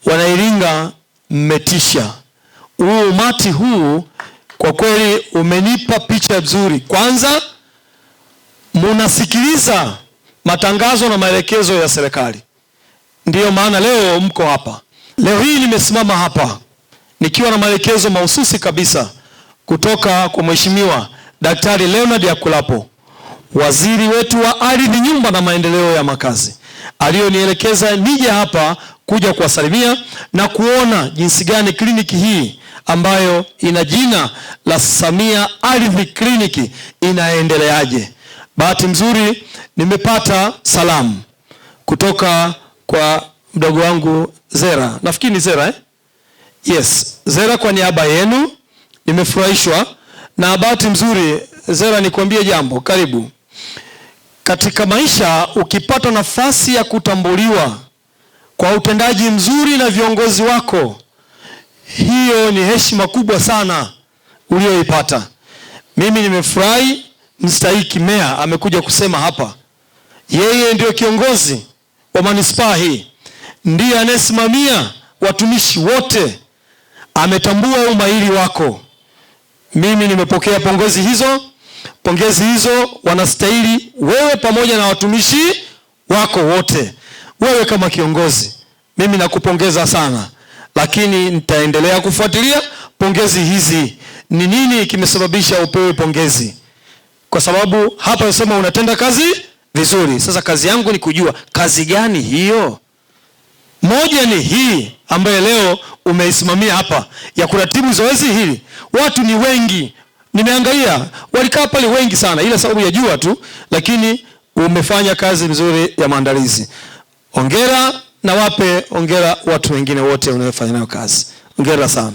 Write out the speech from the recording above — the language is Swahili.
Wanairinga, mmetisha. Huu umati huu kwa kweli umenipa picha nzuri. Kwanza, munasikiliza matangazo na maelekezo ya serikali. Ndiyo maana leo mko hapa. Leo hii nimesimama hapa nikiwa na maelekezo mahususi kabisa kutoka kwa Mheshimiwa Daktari Leonard Akwilapo, waziri wetu wa ardhi, nyumba na maendeleo ya makazi, aliyonielekeza nije hapa kuja kuwasalimia na kuona jinsi gani kliniki hii ambayo ina jina la Samia Ardhi Kliniki inaendeleaje. Bahati nzuri nimepata salamu kutoka kwa mdogo wangu Zera. Nafikiri ni Zera, Yes, Zera, kwa niaba yenu nimefurahishwa. Na bahati nzuri Zera, nikwambie jambo, karibu. Katika maisha ukipata nafasi ya kutambuliwa kwa utendaji mzuri na viongozi wako, hiyo ni heshima kubwa sana ulioipata. Mimi nimefurahi. Mstahiki Meya amekuja kusema hapa, yeye ndio kiongozi wa manispaa hii, ndiye anayesimamia watumishi wote, ametambua umahiri wako. Mimi nimepokea pongezi hizo. Pongezi hizo wanastahili wewe pamoja na watumishi wako wote. Wewe kama kiongozi, mimi nakupongeza sana, lakini nitaendelea kufuatilia pongezi hizi. Ni nini kimesababisha upewe pongezi? Kwa sababu hapa unasema unatenda kazi vizuri. Sasa kazi yangu ni kujua kazi gani hiyo. Moja ni hii ambaye leo umeisimamia hapa ya kuratibu zoezi hili. Watu ni wengi, nimeangalia walikaa pale wengi sana, ila sababu ya jua tu, lakini umefanya kazi nzuri ya maandalizi. Hongera, na wape hongera watu wengine wote unaofanya nayo kazi. Hongera sana.